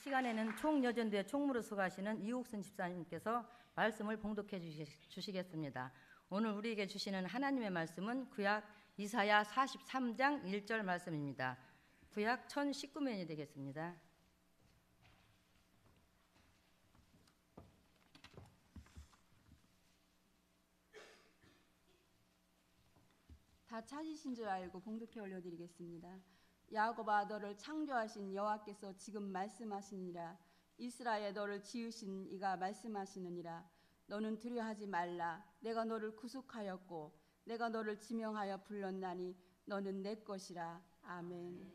시간에는 총여전대 총무로 수고하시는 이옥순 집사님께서 말씀을 봉독해 주시겠습니다. 오늘 우리에게 주시는 하나님의 말씀은 구약 이사야 43장 1절 말씀입니다. 구약 1019면이 되겠습니다. 다 찾으신 줄 알고 봉독해 올려드리겠습니다. 야곱아, 너를 창조하신 여호와께서 지금 말씀하시니라. 이스라엘, 너를 지으신 이가 말씀하시느니라. 너는 두려워하지 말라. 내가 너를 구속하였고 내가 너를 지명하여 불렀나니 너는 내 것이라. 아멘.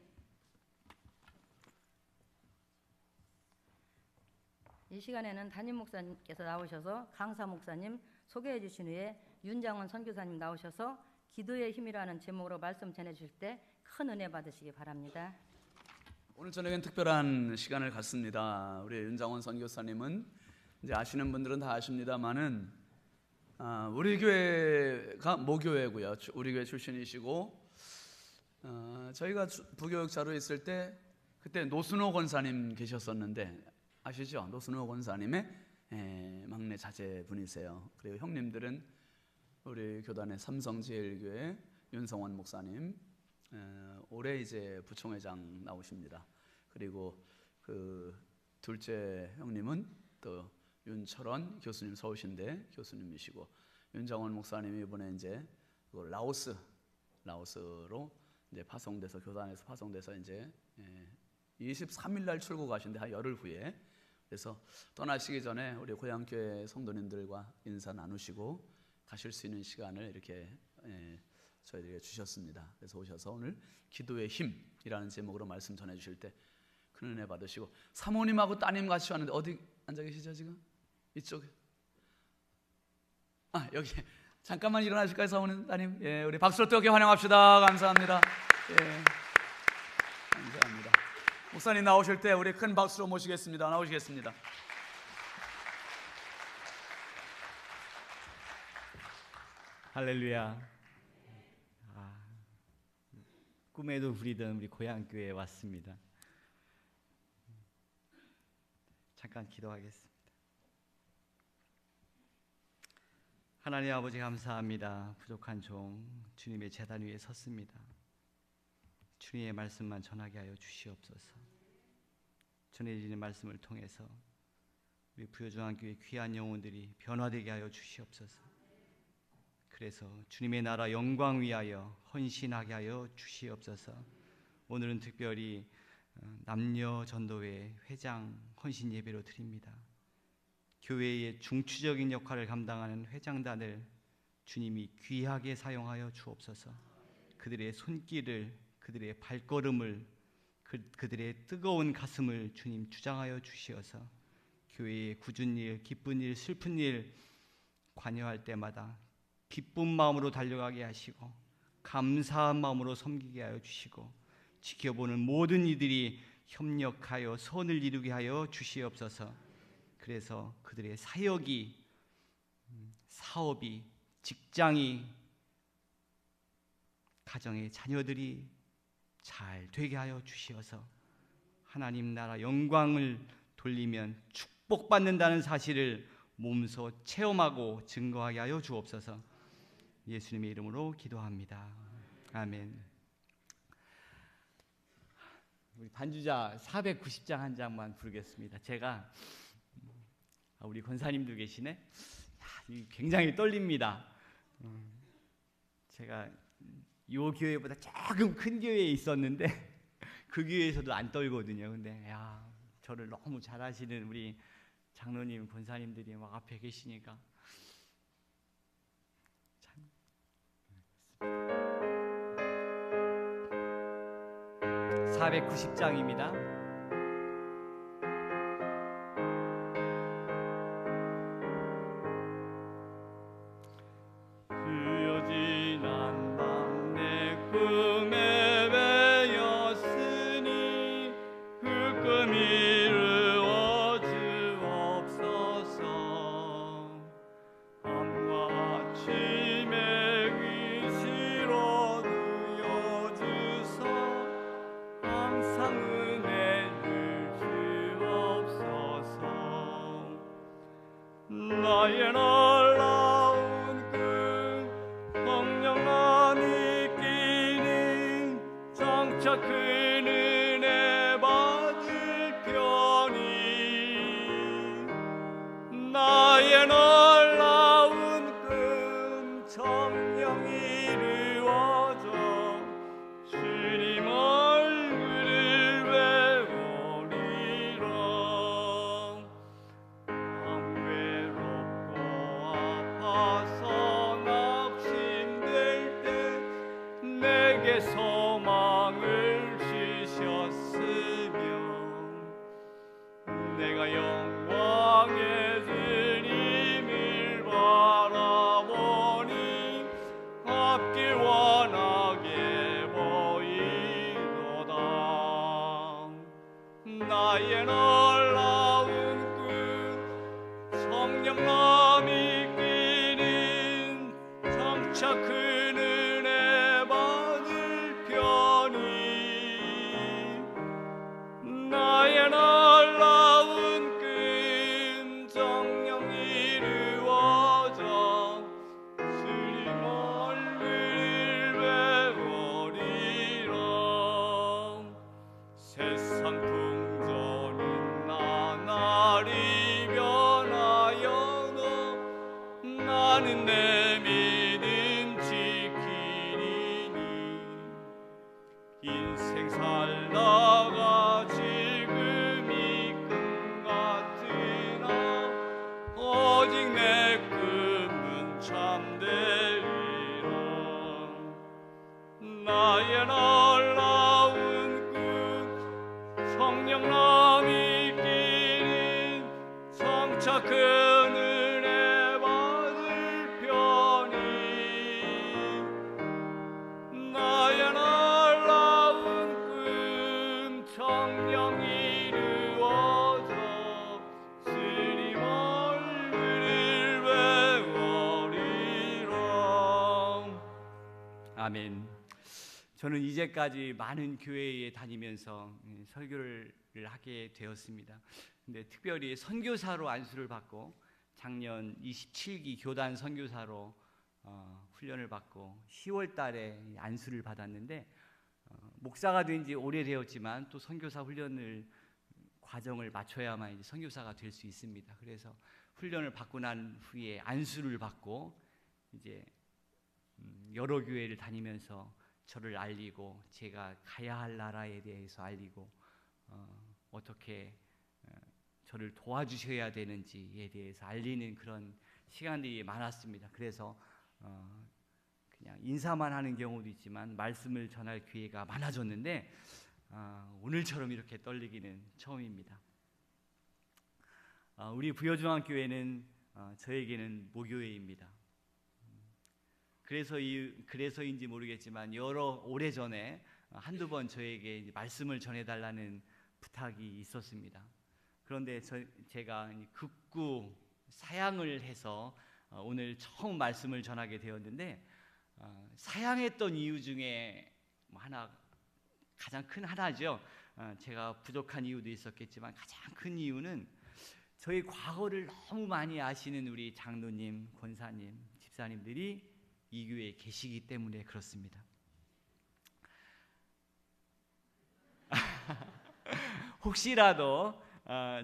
이 시간에는 담임 목사님께서 나오셔서 강사 목사님 소개해 주신 후에 윤장원 선교사님 나오셔서 기도의 힘이라는 제목으로 말씀 전해주실 때 큰 은혜 받으시기 바랍니다. 오늘 저녁엔 특별한 시간을 갖습니다. 우리 윤장원 선교사님은 이제 아시는 분들은 다 아십니다만은 우리 교회가 모교회고요. 우리 교회 출신이시고 저희가 부교육자로 있을 때 그때 노순호 권사님 계셨었는데 아시죠? 노순호 권사님의 막내 자제분이세요. 그리고 형님들은 우리 교단의 삼성제일교회 윤성원 목사님, 올해 이제 부총회장 나오십니다. 그리고 그 둘째 형님은 또 윤철원 교수님, 서울신대 교수님이시고, 윤정원 목사님이 이번에 이제 라오스로 이제 파송돼서, 교단에서 파송돼서 이제 23일 날 출국하신데 한 열흘 후에, 그래서 떠나시기 전에 우리 고향교회 성도님들과 인사 나누시고 가실 수 있는 시간을 이렇게 저희들에게 주셨습니다. 그래서 오셔서 오늘 기도의 힘이라는 제목으로 말씀 전해 주실 때 큰 은혜 받으시고, 사모님하고 따님 같이 왔는데 어디 앉아 계시죠 지금? 이쪽에. 여기 잠깐만 일어나실까요, 사모님, 따님? 예, 우리 박수로 뜨겁게 환영합시다. 감사합니다. 예, 감사합니다. 목사님 나오실 때 우리 큰 박수로 모시겠습니다. 나오시겠습니다. 할렐루야. 꿈에도 부리던 우리 고향교회에 왔습니다. 잠깐 기도하겠습니다. 하나님 아버지, 감사합니다. 부족한 종 주님의 제단 위에 섰습니다. 주님의 말씀만 전하게 하여 주시옵소서. 전해지는 말씀을 통해서 우리 부여중앙교회 귀한 영혼들이 변화되게 하여 주시옵소서. 그래서 주님의 나라 영광 위하여 헌신하게 하여 주시옵소서. 오늘은 특별히 남녀 전도회 회장 헌신 예배로 드립니다. 교회의 중추적인 역할을 감당하는 회장단을 주님이 귀하게 사용하여 주옵소서. 그들의 손길을, 그들의 발걸음을, 그들의 뜨거운 가슴을 주님 주장하여 주시어서 교회의 굳은 일, 기쁜 일, 슬픈 일 관여할 때마다 기쁜 마음으로 달려가게 하시고 감사한 마음으로 섬기게 하여 주시고, 지켜보는 모든 이들이 협력하여 선을 이루게 하여 주시옵소서. 그래서 그들의 사역이, 사업이, 직장이, 가정의 자녀들이 잘 되게 하여 주시어서 하나님 나라 영광을 돌리면 축복받는다는 사실을 몸소 체험하고 증거하게 하여 주옵소서. 예수님의 이름으로 기도합니다. 아멘. 우리 반주자 490장 한 장만 부르겠습니다. 제가 우리 권사님도 계시네. 굉장히 떨립니다. 제가 이 교회보다 조금 큰 교회에 있었는데 그 교회에서도 안 떨거든요. 근데 저를 너무 잘하시는 우리 장로님, 권사님들이 막 앞에 계시니까 490장입니다. 항상 은혜 나의 놀라운 그 성령만 있기는 장차 그 은혜 받을 편이 나의 놀라운 그 성령이 이루어져 주님 얼굴을 배우리라. 외롭고 아파서 낙심될 때 내게 소망을 주셨으며 내가 영광의 주님을 바라보니 앞길 원하게 보이도다. 나의 놀라운 그 성령만 있기는 장차 그 은혜 받을 편이 나의 놀라운 그 성령이 이루어져 주님 얼굴을 배우리라. 세상 풍조는 나날이 변하여도 나는 내 믿음 지키리니 인생 살다가 지금이 끝 같으나 오직 내 꿈은 참되리라. 나의 놀라운 꿈 성령만 있기는 장차 그 은혜 받을 편이 나의 놀라운 꿈 성령이 이루어져 주님 얼굴을 배우리라. 아멘. 저는 이제까지 많은 교회에 다니면서 설교를 하게 되었습니다. 근데 특별히 선교사로 안수를 받고 작년 27기 교단 선교사로 훈련을 받고 10월 달에 안수를 받았는데 목사가 된 지 오래되었지만 또 선교사 훈련을 과정을 마쳐야만 이제 선교사가 될 수 있습니다. 그래서 훈련을 받고 난 후에 안수를 받고 이제 여러 교회를 다니면서 저를 알리고 제가 가야 할 나라에 대해서 알리고 어떻게 저를 도와주셔야 되는지에 대해서 알리는 그런 시간들이 많았습니다. 그래서 그냥 인사만 하는 경우도 있지만 말씀을 전할 기회가 많아졌는데 오늘처럼 이렇게 떨리기는 처음입니다. 우리 부여중앙교회는 저에게는 모교회입니다. 그래서인지 모르겠지만 오래전에 한두 번 저에게 말씀을 전해달라는 부탁이 있었습니다. 그런데 제가 극구 사양을 해서 오늘 처음 말씀을 전하게 되었는데 사양했던 이유 중에 가장 큰 하나죠. 제가 부족한 이유도 있었겠지만 가장 큰 이유는 저희 과거를 너무 많이 아시는 우리 장로님, 권사님, 집사님들이 이 교회에 계시기 때문에 그렇습니다. 혹시라도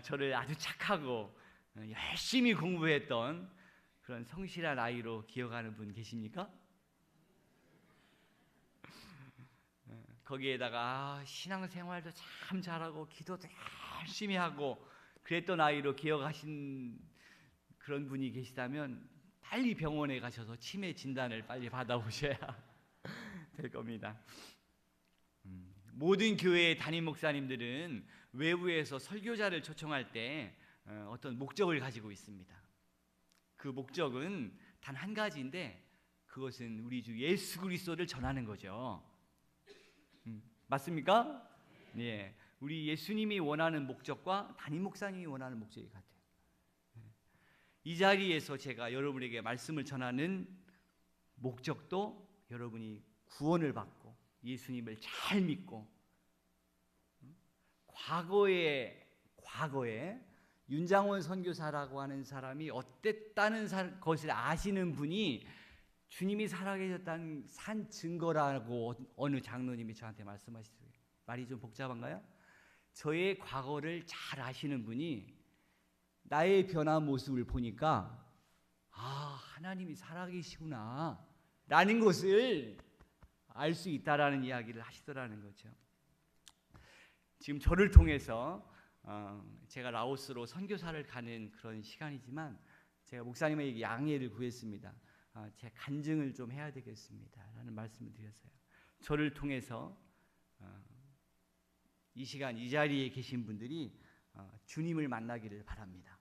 저를 아주 착하고 열심히 공부했던 그런 성실한 아이로 기억하는 분 계십니까? 거기에다가 신앙생활도 참 잘하고 기도도 열심히 하고 그랬던 아이로 기억하신 그런 분이 계시다면 빨리 병원에 가셔서 치매 진단을 빨리 받아보셔야 될 겁니다. 모든 교회의 담임 목사님들은 외부에서 설교자를 초청할 때 어떤 목적을 가지고 있습니다. 그 목적은 단 한 가지인데 그것은 우리 주 예수 그리스도를 전하는 거죠. 맞습니까? 네, 우리 예수님이 원하는 목적과 담임 목사님이 원하는 목적이 같아요. 이 자리에서 제가 여러분에게 말씀을 전하는 목적도 여러분이 구원을 받고 예수님을 잘 믿고 과거에 윤장원 선교사라고 하는 사람이 어땠다는 것을 아시는 분이 주님이 살아계셨다는 산 증거라고 어느 장로님이 저한테 말씀하시더라고요. 말이 좀 복잡한가요? 저의 과거를 잘 아시는 분이 나의 변한 모습을 보니까 하나님이 살아계시구나 라는 것을 알 수 있다라는 이야기를 하시더라는 거죠. 지금 저를 통해서 제가 라오스로 선교사를 가는 그런 시간이지만 제가 목사님에게 양해를 구했습니다. 제가 간증을 좀 해야 되겠습니다 라는 말씀을 드렸어요. 저를 통해서 이 시간 이 자리에 계신 분들이 주님을 만나기를 바랍니다.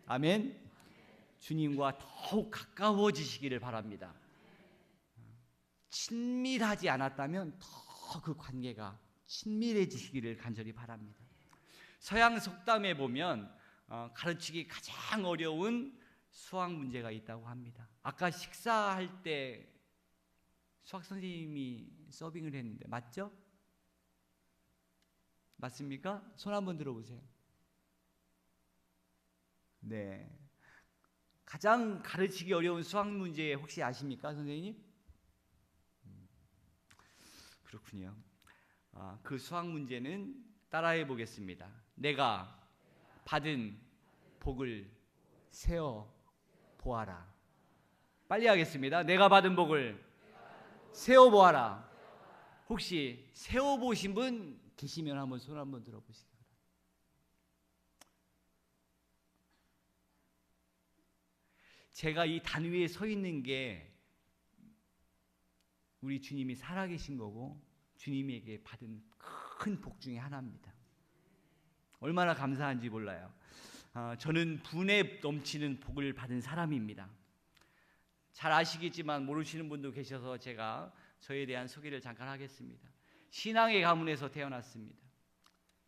아멘. 주님과 더욱 가까워지시기를 바랍니다. 친밀하지 않았다면 더 그 관계가 친밀해지시기를 간절히 바랍니다. 서양 속담에 보면 가르치기 가장 어려운 수학 문제가 있다고 합니다. 아까 식사할 때 수학 선생님이 서빙을 했는데 맞죠? 맞습니까? 손 한번 들어보세요. 네. 가장 가르치기 어려운 수학 문제 혹시 아십니까, 선생님? 그렇군요. 그 수학 문제는 따라해 보겠습니다. 내가 받은 복을 세어 보아라. 빨리 하겠습니다. 내가 받은 복을 세어 보아라. 혹시 세어 보신 분 계시면 한번 손 한번 들어보시기 바랍니다. 제가 이 단 위에 서 있는 게 우리 주님이 살아계신 거고 주님에게 받은 큰 복 중에 하나입니다. 얼마나 감사한지 몰라요. 저는 분에 넘치는 복을 받은 사람입니다. 잘 아시겠지만 모르시는 분도 계셔서 제가 저에 대한 소개를 잠깐 하겠습니다. 신앙의 가문에서 태어났습니다.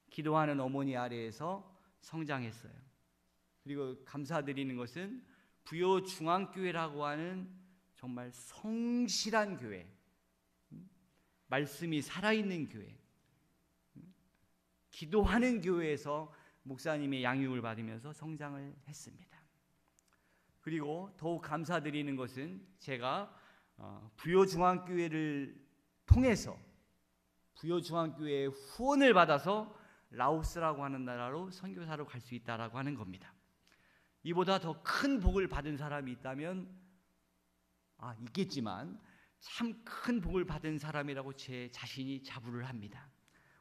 기도하는 어머니 아래에서 성장했어요. 그리고 감사드리는 것은 부여중앙교회라고 하는 정말 성실한 교회, 말씀이 살아있는 교회, 기도하는 교회에서 목사님의 양육을 받으면서 성장을 했습니다. 그리고 더욱 감사드리는 것은 제가 부여중앙교회를 통해서 부여중앙교회의 후원을 받아서 라오스라고 하는 나라로 선교사로 갈 수 있다라고 하는 겁니다. 이보다 더 큰 복을 받은 사람이 있다면 있겠지만 참 큰 복을 받은 사람이라고 제 자신이 자부를 합니다.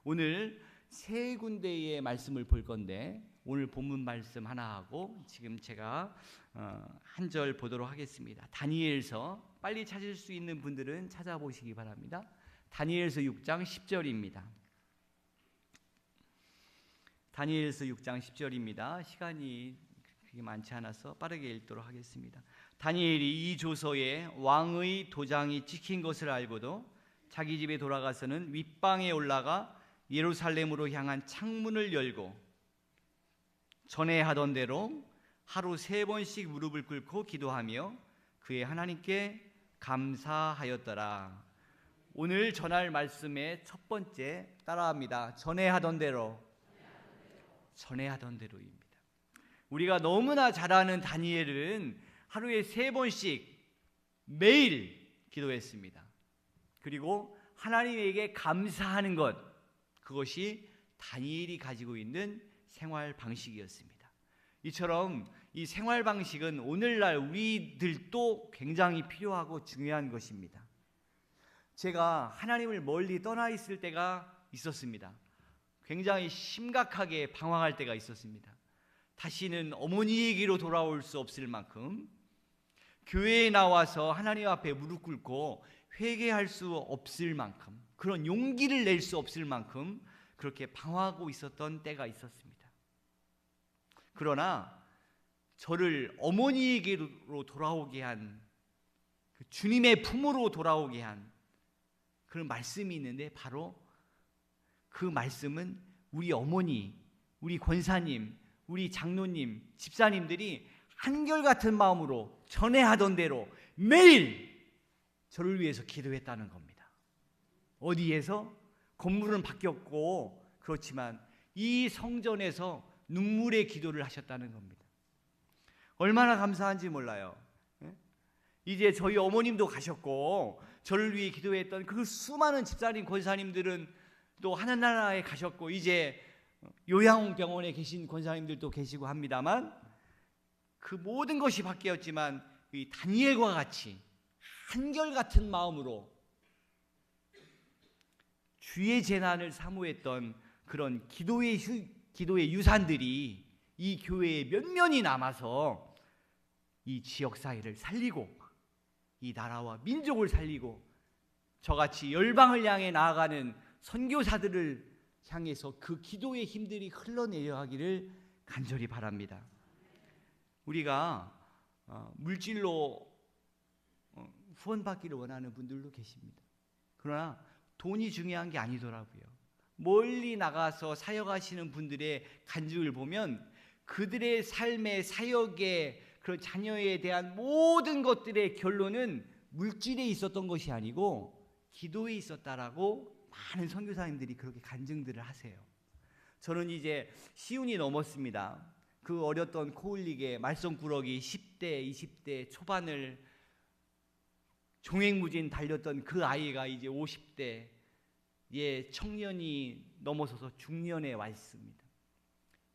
오늘 세 군데의 말씀을 볼 건데 오늘 본문 말씀 하나 하고 지금 제가 한 절 보도록 하겠습니다. 다니엘서 빨리 찾을 수 있는 분들은 찾아보시기 바랍니다. 다니엘서 6장 10절입니다. 다니엘서 6장 10절입니다. 시간이 그렇게 많지 않아서 빠르게 읽도록 하겠습니다. 다니엘이 이 조서에 왕의 도장이 찍힌 것을 알고도 자기 집에 돌아가서는 윗방에 올라가 예루살렘으로 향한 창문을 열고 전에 하던 대로 하루 3번씩 무릎을 꿇고 기도하며 그의 하나님께 감사하였더라. 오늘 전할 말씀의 첫 번째 따라합니다. 전에 하던 대로. 전에 하던 대로입니다. 우리가 너무나 잘 아는 다니엘은 하루에 3번씩 매일 기도했습니다. 그리고 하나님에게 감사하는 것, 그것이 다니엘이 가지고 있는 생활 방식이었습니다. 이처럼 이 생활 방식은 오늘날 우리들도 굉장히 필요하고 중요한 것입니다. 제가 하나님을 멀리 떠나 있을 때가 있었습니다. 굉장히 심각하게 방황할 때가 있었습니다. 다시는 어머니에게로 돌아올 수 없을 만큼, 교회에 나와서 하나님 앞에 무릎 꿇고 회개할 수 없을 만큼, 그런 용기를 낼 수 없을 만큼 그렇게 방황하고 있었던 때가 있었습니다. 그러나 저를 어머니에게로 돌아오게 한, 주님의 품으로 돌아오게 한 그런 말씀이 있는데, 바로 그 말씀은 우리 어머니, 우리 권사님, 우리 장로님, 집사님들이 한결같은 마음으로 전에 하던 대로 매일 저를 위해서 기도했다는 겁니다. 어디에서? 건물은 바뀌었고 그렇지만 이 성전에서 눈물의 기도를 하셨다는 겁니다. 얼마나 감사한지 몰라요. 이제 저희 어머님도 가셨고 저를 위해 기도했던 그 수많은 집사님, 권사님들은 또 하늘나라에 가셨고 이제 요양병원에 계신 권사님들도 계시고 합니다만 그 모든 것이 바뀌었지만 이 다니엘과 같이 한결같은 마음으로 주의 재난을 사모했던 그런 기도의 유산들이 이 교회에 몇몇이 남아서 이 지역 사회를 살리고 이 나라와 민족을 살리고 저같이 열방을 향해 나아가는 선교사들을 향해서 그 기도의 힘들이 흘러내려가기를 간절히 바랍니다. 우리가 물질로 후원받기를 원하는 분들도 계십니다. 그러나 돈이 중요한 게 아니더라고요. 멀리 나가서 사역하시는 분들의 간증을 보면 그들의 삶의 사역의 그런 자녀에 대한 모든 것들의 결론은 물질에 있었던 것이 아니고 기도에 있었다라고 많은 선교사님들이 그렇게 간증들을 하세요. 저는 이제 시운이 넘었습니다. 그 어렸던 코울릭의 말썽꾸러기 10대, 20대 초반을 종횡무진 달렸던 그 아이가 이제 50대의 청년이 넘어서서 중년에 와 있습니다.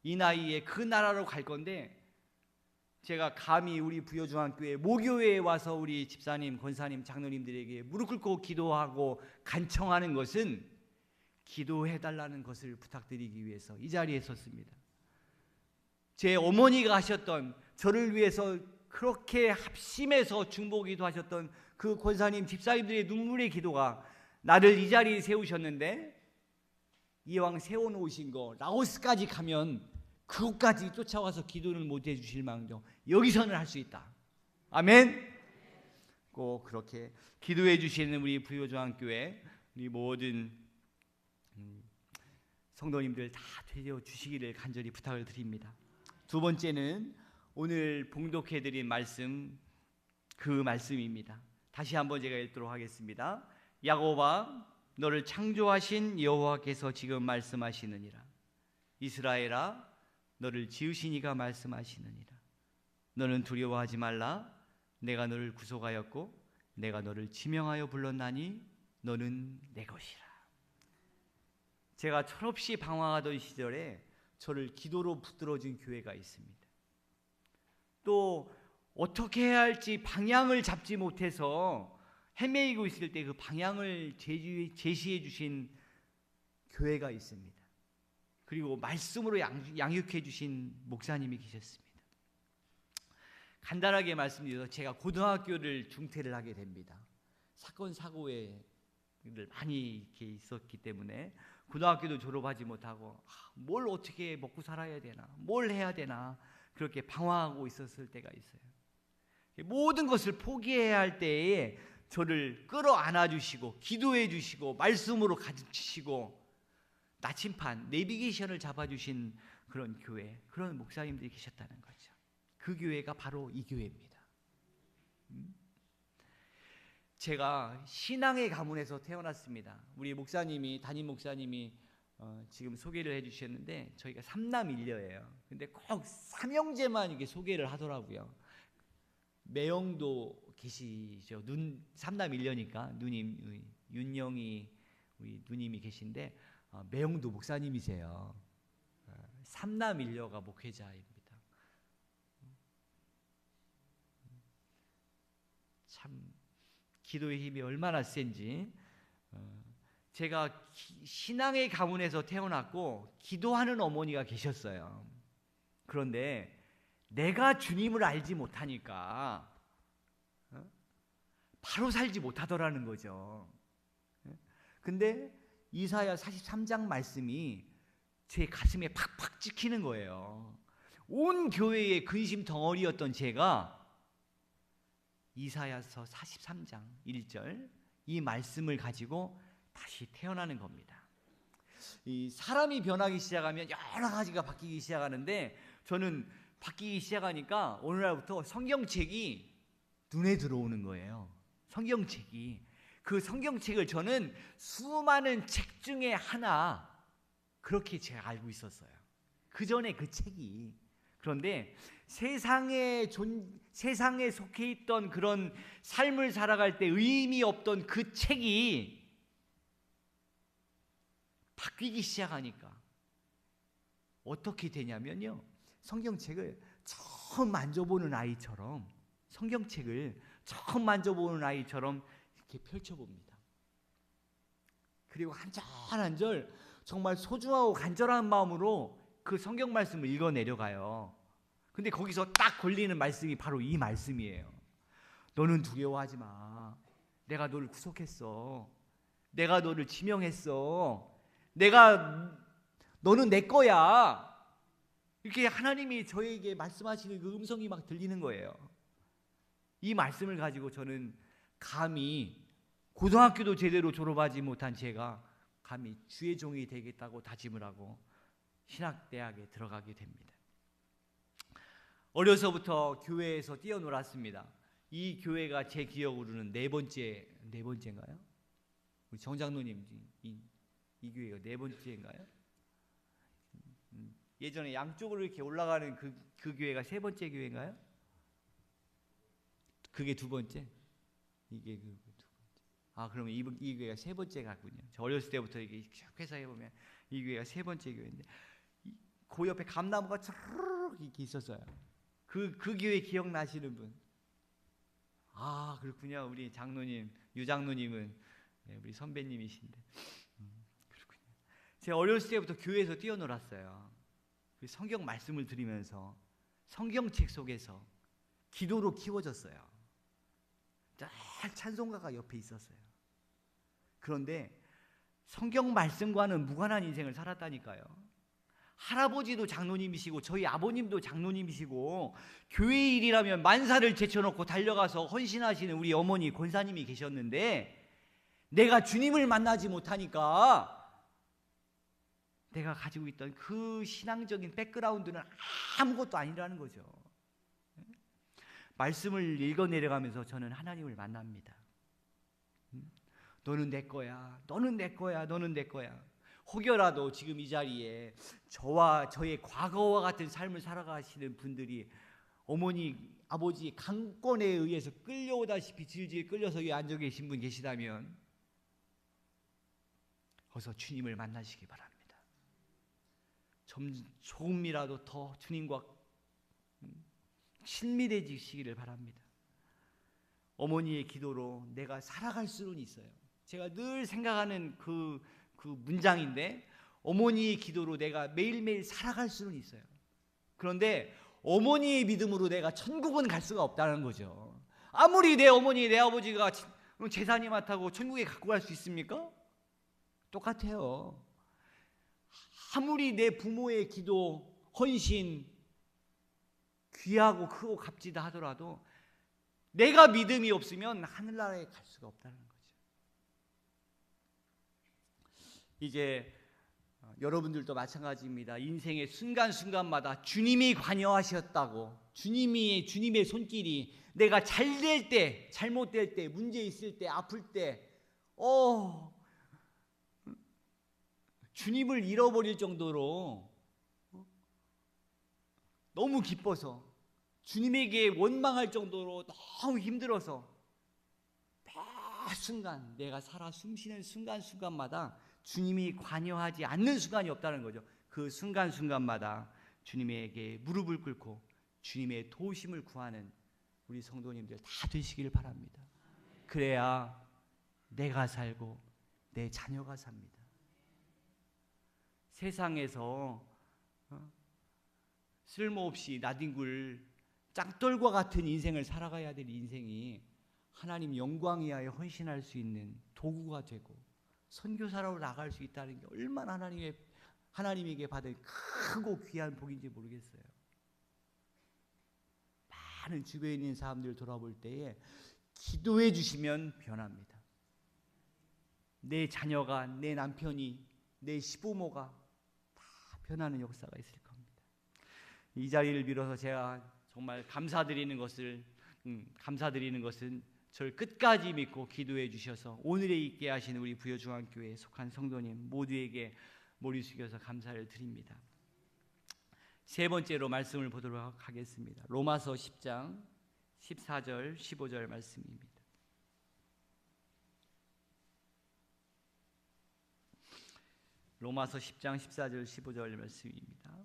이 나이에 그 나라로 갈 건데 제가 감히 우리 부여중앙교회 모교회에 와서 우리 집사님, 권사님, 장로님들에게 무릎 꿇고 기도하고 간청하는 것은 기도해달라는 것을 부탁드리기 위해서 이 자리에 섰습니다. 제 어머니가 하셨던, 저를 위해서 그렇게 합심해서 중보기도 하셨던 그 권사님, 집사님들의 눈물의 기도가 나를 이 자리에 세우셨는데 이왕 세워놓으신 거 라오스까지 가면 그곳까지 쫓아와서 기도를 못 해주실 망정 여기서는 할 수 있다. 아멘. 꼭 그렇게 기도해 주시는 우리 부여중앙교회 우리 모든 성도님들 다 되어 주시기를 간절히 부탁을 드립니다. 두 번째는 오늘 봉독해 드린 말씀, 그 말씀입니다. 다시 한번 제가 읽도록 하겠습니다. 야곱아, 너를 창조하신 여호와께서 지금 말씀하시느니라. 이스라엘아, 너를 지으신 이가 말씀하시느니라. 너는 두려워하지 말라. 내가 너를 구속하였고 내가 너를 지명하여 불렀나니 너는 내 것이라. 제가 철없이 방황하던 시절에 저를 기도로 붙들어준 교회가 있습니다. 또 어떻게 해야 할지 방향을 잡지 못해서 헤매이고 있을 때 그 방향을 제시해 주신 교회가 있습니다. 그리고 말씀으로 양육해 주신 목사님이 계셨습니다. 간단하게 말씀드려서 제가 고등학교를 중퇴를 하게 됩니다. 사건 사고에 많이 이렇게 있었기 때문에 고등학교도 졸업하지 못하고 뭘 어떻게 먹고 살아야 되나, 뭘 해야 되나 그렇게 방황하고 있었을 때가 있어요. 모든 것을 포기해야 할 때에 저를 끌어안아 주시고 기도해 주시고 말씀으로 가르치시고 나침판, 내비게이션을 잡아주신 그런 교회, 그런 목사님들이 계셨다는 거죠. 그 교회가 바로 이 교회입니다. 제가 신앙의 가문에서 태어났습니다. 우리 목사님이, 담임 목사님이 지금 소개를 해주셨는데 저희가 삼남일녀예요. 근데 꼭 삼형제만 이렇게 소개를 하더라고요. 매형도 계시죠. 삼남일녀니까 누님, 윤영이 우리 누님이 계신데 매형도 목사님이세요. 삼남일녀가 목회자입니다. 참 기도의 힘이 얼마나 센지. 제가 신앙의 가문에서 태어났고 기도하는 어머니가 계셨어요. 그런데 내가 주님을 알지 못하니까 바로 살지 못하더라는 거죠. 근데 이사야 43장 말씀이 제 가슴에 팍팍 찍히는 거예요. 온 교회의 근심 덩어리였던 제가 이사야서 43장 1절 이 말씀을 가지고 다시 태어나는 겁니다. 이 사람이 변하기 시작하면 여러 가지가 바뀌기 시작하는데 저는 바뀌기 시작하니까 오늘날부터 성경책이 눈에 들어오는 거예요. 성경책이. 그 성경책을 저는 수많은 책 중에 하나 그렇게 제가 알고 있었어요. 그 전에 그 책이. 그런데 세상에 속해 있던 그런 삶을 살아갈 때 의미 없던 그 책이 바뀌기 시작하니까 어떻게 되냐면요, 성경책을 처음 만져보는 아이처럼, 성경책을 처음 만져보는 아이처럼 이렇게 펼쳐봅니다. 그리고 한 절 한 절 정말 소중하고 간절한 마음으로 그 성경 말씀을 읽어 내려가요. 근데 거기서 딱 걸리는 말씀이 바로 이 말씀이에요. 너는 두려워하지 마. 내가 너를 구속했어. 내가 너를 지명했어. 너는 내 거야. 이렇게 하나님이 저에게 말씀하시는 그 음성이 막 들리는 거예요. 이 말씀을 가지고 저는 감히 고등학교도 제대로 졸업하지 못한 제가 감히 주의 종이 되겠다고 다짐을 하고 신학대학에 들어가게 됩니다. 어려서부터 교회에서 뛰어놀았습니다. 이 교회가 제 기억으로는 네 번째인가요? 우리 정장로님 이 교회가 네 번째인가요? 예전에 양쪽으로 이렇게 올라가는 그 교회가 세 번째 교회인가요? 그게 두 번째? 이게 두 번째. 아, 그러면 이 교회가 세 번째 같군요. 저 어렸을 때부터 이게 쭉 회사해 보면 이 교회가 세 번째 교회인데, 그 옆에 감나무가 촤르륵 이렇게 있었어요. 그 교회 기억나시는 분? 아, 그렇군요. 우리 장로님, 유장로님은 우리 선배님이신데. 그렇군요. 제가 어렸을 때부터 교회에서 뛰어놀았어요. 성경 말씀을 들으면서 성경책 속에서 기도로 키워졌어요. 딱 찬송가가 옆에 있었어요. 그런데 성경 말씀과는 무관한 인생을 살았다니까요. 할아버지도 장로님이시고 저희 아버님도 장로님이시고 교회 일이라면 만사를 제쳐놓고 달려가서 헌신하시는 우리 어머니 권사님이 계셨는데, 내가 주님을 만나지 못하니까 내가 가지고 있던 그 신앙적인 백그라운드는 아무것도 아니라는 거죠. 말씀을 읽어 내려가면서 저는 하나님을 만납니다. 너는 내 거야. 너는 내 거야. 너는 내 거야. 혹여라도 지금 이 자리에 저와 저의 과거와 같은 삶을 살아가시는 분들이 어머니, 아버지 강권에 의해서 끌려오다시피 질질 끌려서 여기 앉아 계신 분 계시다면 어서 주님을 만나시기 바랍니다. 조금이라도 더 주님과 친밀해지시기를 바랍니다. 어머니의 기도로 내가 살아갈 수는 있어요. 제가 늘 생각하는 그 문장인데, 어머니의 기도로 내가 매일매일 살아갈 수는 있어요. 그런데 어머니의 믿음으로 내가 천국은 갈 수가 없다는 거죠. 아무리 내 어머니, 내 아버지가 재산이 많다고 천국에 갖고 갈 수 있습니까? 똑같아요. 아무리 내 부모의 기도, 헌신 귀하고 크고 값지다 하더라도 내가 믿음이 없으면 하늘나라에 갈 수가 없다는 거죠. 이제 여러분들도 마찬가지입니다. 인생의 순간순간마다 주님이 관여하셨다고, 주님의 손길이 내가 잘 될 때, 잘못될 때, 문제 있을 때, 아플 때 주님을 잃어버릴 정도로 너무 기뻐서, 주님에게 원망할 정도로 너무 힘들어서 매 순간 내가 살아 숨쉬는 순간순간마다 주님이 관여하지 않는 순간이 없다는 거죠. 그 순간순간마다 주님에게 무릎을 꿇고 주님의 도우심을 구하는 우리 성도님들 다 되시길 바랍니다. 그래야 내가 살고 내 자녀가 삽니다. 세상에서 쓸모없이 나뒹굴 짱돌과 같은 인생을 살아가야 될 인생이 하나님 영광 위하여 헌신할 수 있는 도구가 되고 선교사로 나갈 수 있다는 게 얼마나 하나님에게 받은 크고 귀한 복인지 모르겠어요. 많은 주변에 있는 사람들을 돌아볼 때에 기도해 주시면 변합니다. 내 자녀가, 내 남편이, 내 시부모가 다 변하는 역사가 있을 겁니다. 이 자리를 빌어서 제가 정말 감사드리는 것은 저를 끝까지 믿고 기도해 주셔서 오늘에 있게 하신 우리 부여중앙교회에 속한 성도님 모두에게 머리 숙여서 감사를 드립니다. 세 번째로 말씀을 보도록 하겠습니다. 로마서 10장 14절 15절 말씀입니다. 로마서 10장 14절 15절 말씀입니다.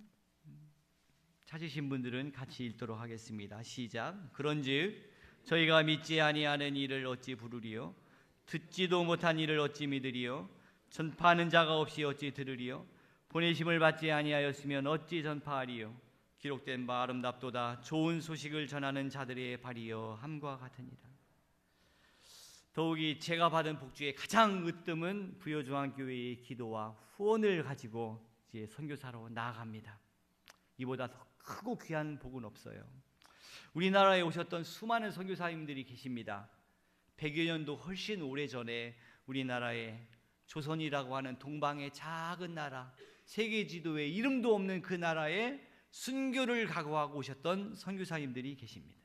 찾으신 분들은 같이 읽도록 하겠습니다. 시작. 그런즉 저희가 믿지 아니하는 일을 어찌 부르리요? 듣지도 못한 일을 어찌 믿으리요? 전파하는 자가 없이 어찌 들으리요? 보내심을 받지 아니하였으면 어찌 전파하리요? 기록된 바 아름답도다 좋은 소식을 전하는 자들의 발이여 함과 같으니라. 더욱이 제가 받은 복주의 가장 으뜸은 부여중앙교회의 기도와 후원을 가지고 이제 선교사로 나아갑니다. 이보다 더 크고 귀한 복은 없어요. 우리나라에 오셨던 수많은 선교사님들이 계십니다. 100여 년도 훨씬 오래전에 우리나라에 조선이라고 하는 동방의 작은 나라, 세계 지도에 이름도 없는 그 나라에 순교를 각오하고 오셨던 선교사님들이 계십니다.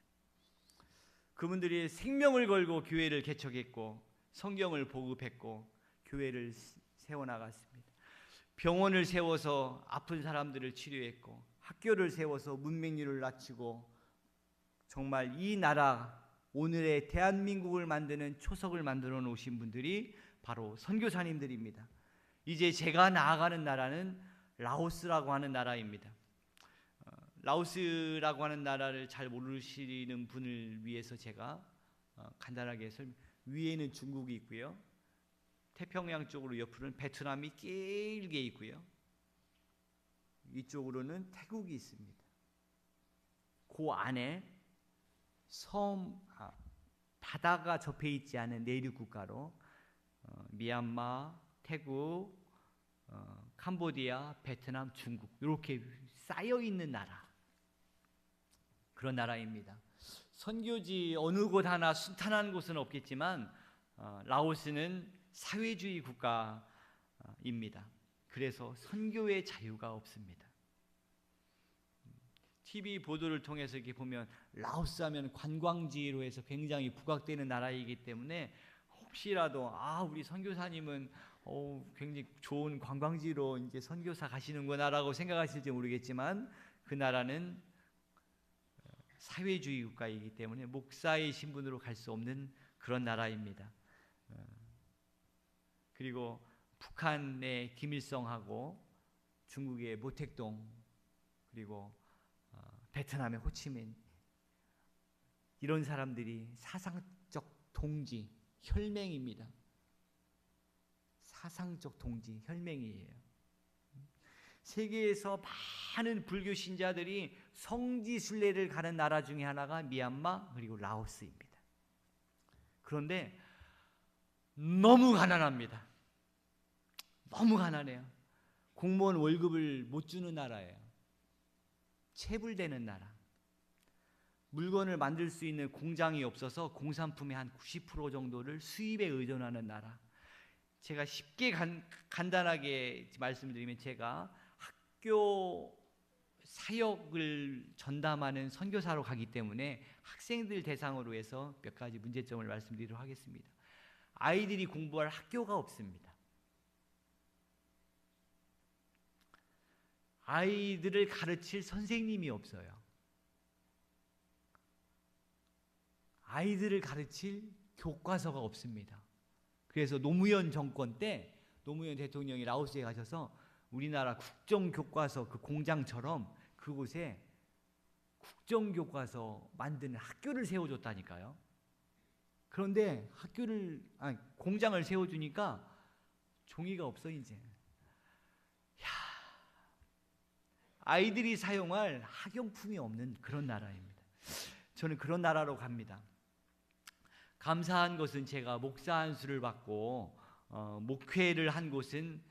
그분들이 생명을 걸고 교회를 개척했고 성경을 보급했고 교회를 세워나갔습니다. 병원을 세워서 아픈 사람들을 치료했고 학교를 세워서 문맹률을 낮추고 정말 이 나라 오늘의 대한민국을 만드는 초석을 만들어 놓으신 분들이 바로 선교사님들입니다. 이제 제가 나아가는 나라는 라오스라고 하는 나라입니다. 라오스라고 하는 나라를 잘 모르시는 분을 위해서 제가 간단하게 위에는 중국이 있고요. 태평양 쪽으로 옆으로는 베트남이 길게 있고요. 이쪽으로는 태국이 있습니다. 그 안에 바다가 접해 있지 않은 내륙 국가로 미얀마, 태국, 캄보디아, 베트남, 중국 이렇게 쌓여 있는 나라. 그런 나라입니다. 선교지 어느 곳 하나 순탄한 곳은 없겠지만 라오스는 사회주의 국가입니다. 그래서 선교의 자유가 없습니다. TV 보도를 통해서 이렇게 보면 라오스 하면 관광지로 해서 굉장히 부각되는 나라이기 때문에 혹시라도 우리 선교사님은 굉장히 좋은 관광지로 이제 선교사 가시는구나라고 생각하실지 모르겠지만 그 나라는 사회주의 국가이기 때문에 목사의 신분으로 갈 수 없는 그런 나라입니다. 그리고 북한의 김일성하고 중국의 모택동 그리고 베트남의 호치민 이런 사람들이 사상적 동지, 혈맹입니다. 사상적 동지, 혈맹이에요. 세계에서 많은 불교 신자들이 성지순례를 가는 나라 중에 하나가 미얀마 그리고 라오스입니다. 그런데 너무 가난합니다. 너무 가난해요. 공무원 월급을 못 주는 나라예요. 체불되는 나라. 물건을 만들 수 있는 공장이 없어서 공산품의 한 90% 정도를 수입에 의존하는 나라. 제가 쉽게 간단하게 말씀드리면 제가 학교 사역을 전담하는 선교사로 가기 때문에 학생들 대상으로 해서 몇 가지 문제점을 말씀드리도록 하겠습니다. 아이들이 공부할 학교가 없습니다. 아이들을 가르칠 선생님이 없어요. 아이들을 가르칠 교과서가 없습니다. 그래서 노무현 정권 때 노무현 대통령이 라오스에 가셔서 우리나라 국정교과서 그 공장처럼 그곳에 국정교과서 만드는 학교를 세워줬다니까요. 그런데 공장을 세워주니까 종이가 없어 이제. 아이들이 사용할 학용품이 없는 그런 나라입니다. 저는 그런 나라로 갑니다. 감사한 것은 제가 목사 안수를 받고 목회를 한 곳은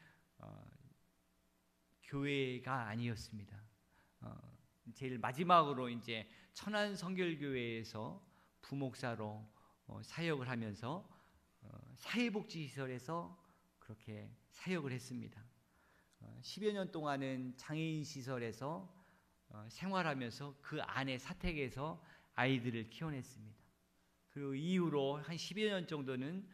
교회가 아니었습니다. 제일 마지막으로 이제 천안 성결교회에서 부목사로 사역을 하면서 사회복지시설에서 그렇게 사역을 했습니다. 10여 년 동안은 장애인 시설에서 생활하면서 그 안에 사택에서 아이들을 키워냈습니다. 그리고 이후로 한 10여 년 정도는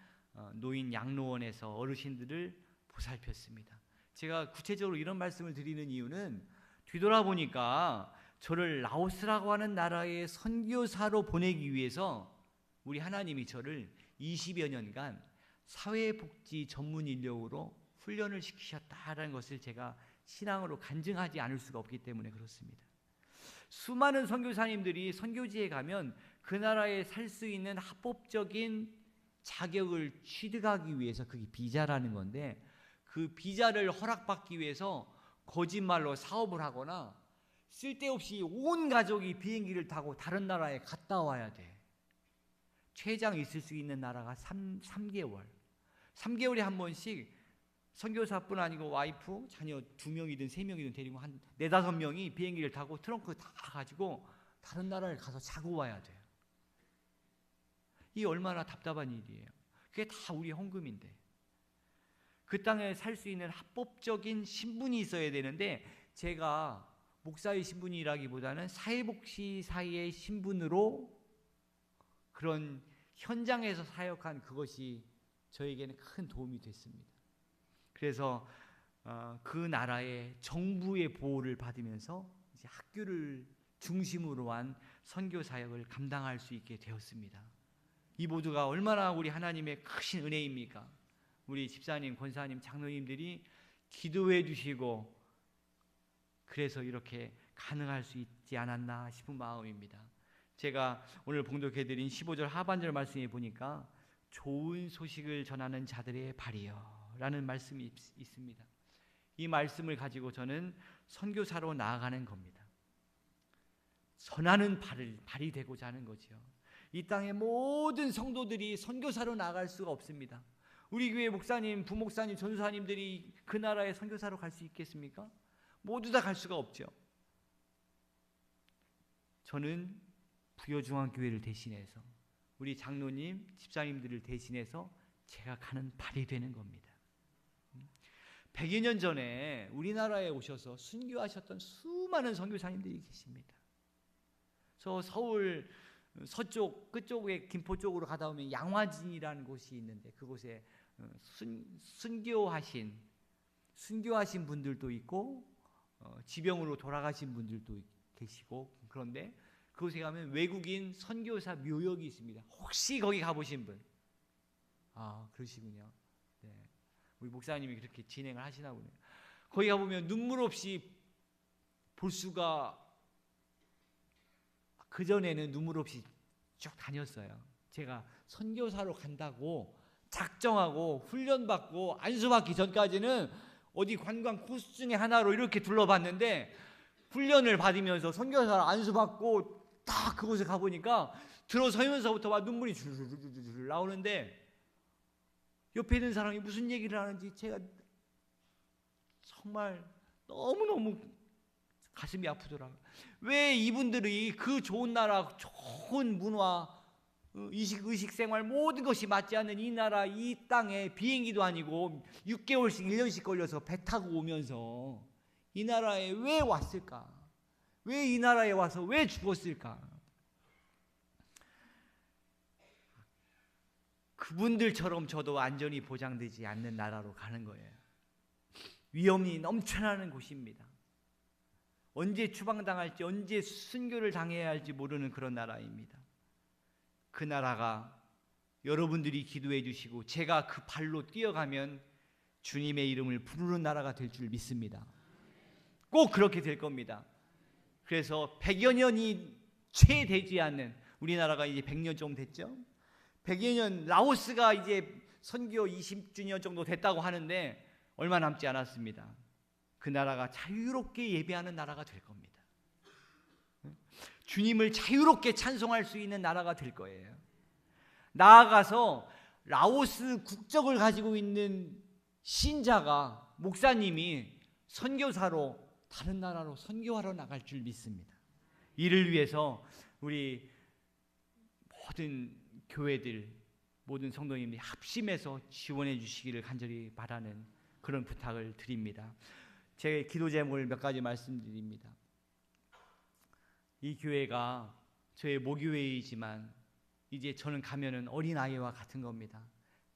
노인 양로원에서 어르신들을 보살폈습니다. 제가 구체적으로 이런 말씀을 드리는 이유는 뒤돌아보니까 저를 라오스라고 하는 나라의 선교사로 보내기 위해서 우리 하나님이 저를 20여 년간 사회복지 전문 인력으로 훈련을 시키셨다라는 것을 제가 신앙으로 간증하지 않을 수가 없기 때문에 그렇습니다. 수많은 선교사님들이 선교지에 가면 그 나라에 살 수 있는 합법적인 자격을 취득하기 위해서, 그게 비자라는 건데, 그 비자를 허락받기 위해서 거짓말로 사업을 하거나 쓸데없이 온 가족이 비행기를 타고 다른 나라에 갔다 와야 돼. 최장 있을 수 있는 나라가 3개월. 3개월에 한 번씩 선교사뿐 아니고 와이프, 자녀 2명이든 3명이든 데리고 한 4-5명이 비행기를 타고 트렁크 다 가지고 다른 나라를 가서 자고 와야 돼요. 이 얼마나 답답한 일이에요. 그게 다 우리 헌금인데. 그 땅에 살 수 있는 합법적인 신분이 있어야 되는데, 제가 목사의 신분이라기보다는 사회복지사의 신분으로 그런 현장에서 사역한 그것이 저에게는 큰 도움이 됐습니다. 그래서 그 나라의 정부의 보호를 받으면서 이제 학교를 중심으로 한 선교 사역을 감당할 수 있게 되었습니다. 이 모두가 얼마나 우리 하나님의 크신 은혜입니까? 우리 집사님, 권사님, 장로님들이 기도해 주시고 그래서 이렇게 가능할 수 있지 않았나 싶은 마음입니다. 제가 오늘 봉독해드린 15절 하반절 말씀에 보니까 좋은 소식을 전하는 자들의 발이여 라는 말씀이 있습니다. 이 말씀을 가지고 저는 선교사로 나아가는 겁니다. 전하는 발이 되고자 하는 거죠. 이 땅의 모든 성도들이 선교사로 나아갈 수가 없습니다. 우리 교회 목사님, 부목사님, 전사님들이 그 나라에 선교사로 갈 수 있겠습니까? 모두 다 갈 수가 없죠. 저는 부여중앙교회를 대신해서, 우리 장로님, 집사님들을 대신해서 제가 가는 발이 되는 겁니다. 100여 년 전에 우리나라에 오셔서 순교하셨던 수많은 선교사님들이 계십니다. 저 서울 서쪽 끝쪽에 김포 쪽으로 가다 보면 양화진이라는 곳이 있는데, 그곳에 순교하신 분들도 있고 지병으로 돌아가신 분들도 계시고, 그런데 그곳에 가면 외국인 선교사 묘역이 있습니다. 혹시 거기 가보신 분? 아, 그러시군요. 네. 우리 목사님이 그렇게 진행을 하시나 보네요. 거기 가보면 눈물 없이 볼 수가, 그전에는 눈물 없이 쭉 다녔어요. 제가 선교사로 간다고 작정하고 훈련받고 안수받기 전까지는 어디 관광 코스 중에 하나로 이렇게 둘러봤는데, 훈련을 받으면서 선교사를 안수받고 딱 그곳에 가보니까 들어서면서부터 막 눈물이 줄줄줄 나오는데, 옆에 있는 사람이 무슨 얘기를 하는지 제가 정말 너무너무 가슴이 아프더라고요. 왜 이분들이 그 좋은 나라, 좋은 문화, 의식 생활 모든 것이 맞지 않는 이 나라, 이 땅에 비행기도 아니고 6개월씩 1년씩 걸려서 배 타고 오면서 이 나라에 왜 왔을까? 왜 이 나라에 와서 왜 죽었을까? 그분들처럼 저도 안전이 보장되지 않는 나라로 가는 거예요. 위험이 넘쳐나는 곳입니다. 언제 추방당할지, 언제 순교를 당해야 할지 모르는 그런 나라입니다. 그 나라가 여러분들이 기도해 주시고 제가 그 발로 뛰어가면 주님의 이름을 부르는 나라가 될 줄 믿습니다. 꼭 그렇게 될 겁니다. 그래서 100여 년이 채 되지 않는, 우리나라가 이제 100년 좀 됐죠. 100여 년, 라오스가 이제 선교 20주년 정도 됐다고 하는데 얼마 남지 않았습니다. 그 나라가 자유롭게 예배하는 나라가 될 겁니다. 주님을 자유롭게 찬송할 수 있는 나라가 될 거예요. 나아가서 라오스 국적을 가지고 있는 신자가, 목사님이 선교사로 다른 나라로 선교하러 나갈 줄 믿습니다. 이를 위해서 우리 모든 교회들, 모든 성도님들이 합심해서 지원해 주시기를 간절히 바라는 그런 부탁을 드립니다. 제 기도 제목을 몇 가지 말씀드립니다. 이 교회가 저의 모교회이지만 이제 저는 가면은 어린아이와 같은 겁니다.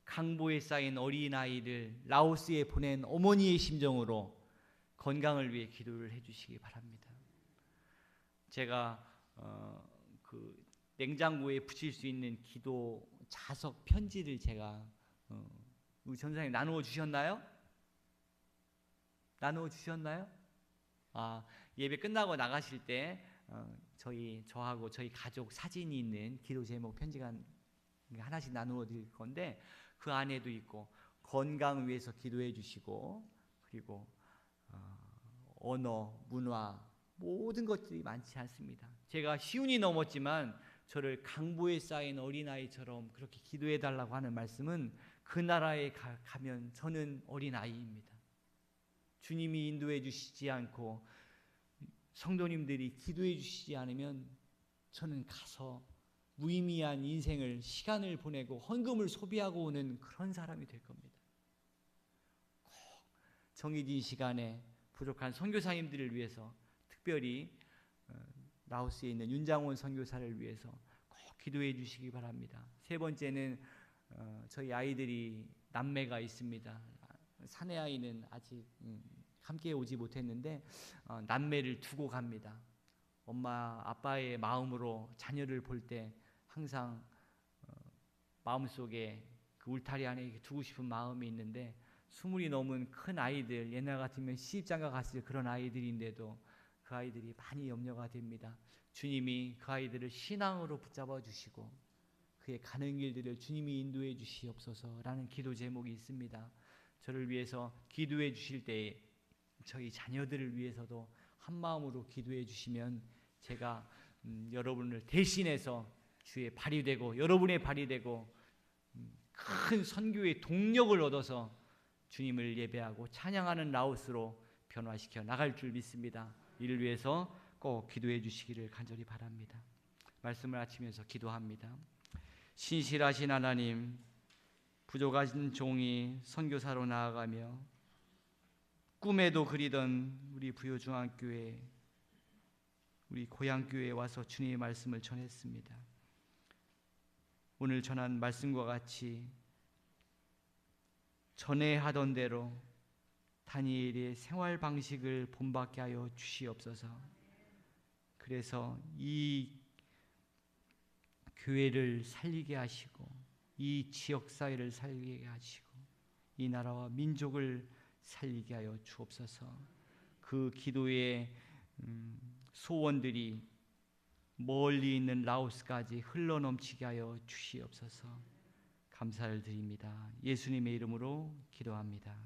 강보에 쌓인 어린아이를 라오스에 보낸 어머니의 심정으로 건강을 위해 기도를 해주시기 바랍니다. 제가 그 냉장고에 붙일 수 있는 기도 자석 편지를 제가 우리 전사님 나누어 주셨나요? 나누어 주셨나요? 예배 끝나고 나가실 때 저하고 저희 가족 사진이 있는 기도 제목 편지가 하나씩 나누어 드릴 건데 그 안에도 있고 건강 위해서 기도해 주시고 그리고 언어, 문화 모든 것들이 많지 않습니다. 제가 시운이 넘었지만 저를 강보에 쌓인 어린아이처럼 그렇게 기도해 달라고 하는 말씀은 그 나라에 가면 저는 어린아이입니다. 주님이 인도해 주시지 않고 성도님들이 기도해 주시지 않으면 저는 가서 무의미한 인생을 시간을 보내고 헌금을 소비하고 오는 그런 사람이 될 겁니다. 꼭 정해진 시간에 부족한 선교사님들을 위해서 특별히 라오스에 있는 윤장원 선교사를 위해서 꼭 기도해 주시기 바랍니다. 세 번째는 저희 아이들이 남매가 있습니다. 사내 아이는 아직 함께 오지 못했는데 남매를 두고 갑니다. 엄마 아빠의 마음으로 자녀를 볼 때 항상 마음속에 그 울타리 안에 두고 싶은 마음이 있는데 20이 넘은 큰 아이들, 옛날 같으면 시집장가 갔을 그런 아이들인데도 그 아이들이 많이 염려가 됩니다. 주님이 그 아이들을 신앙으로 붙잡아 주시고 그의 가는 길들을 주님이 인도해 주시옵소서라는 기도 제목이 있습니다. 저를 위해서 기도해 주실 때에 저희 자녀들을 위해서도 한 마음으로 기도해 주시면 제가 여러분을 대신해서 주의 발이 되고 여러분의 발이 되고 큰 선교의 동력을 얻어서 주님을 예배하고 찬양하는 라오스로 변화시켜 나갈 줄 믿습니다. 이를 위해서 꼭 기도해 주시기를 간절히 바랍니다. 말씀을 아치면서 기도합니다. 신실하신 하나님, 부족한 종이 선교사로 나아가며 꿈에도 그리던 우리 부여중앙교회, 우리 고향교회에 와서 주님의 말씀을 전했습니다. 오늘 전한 말씀과 같이 전에 하던 대로 다니엘의 생활 방식을 본받게 하여 주시옵소서. 그래서 이 교회를 살리게 하시고 이 지역 사회를 살리게 하시고 이 나라와 민족을 살리게 하여 주옵소서. 그 기도의 소원들이 멀리 있는 라오스까지 흘러넘치게 하여 주시옵소서. 감사를 드립니다. 예수님의 이름으로 기도합니다.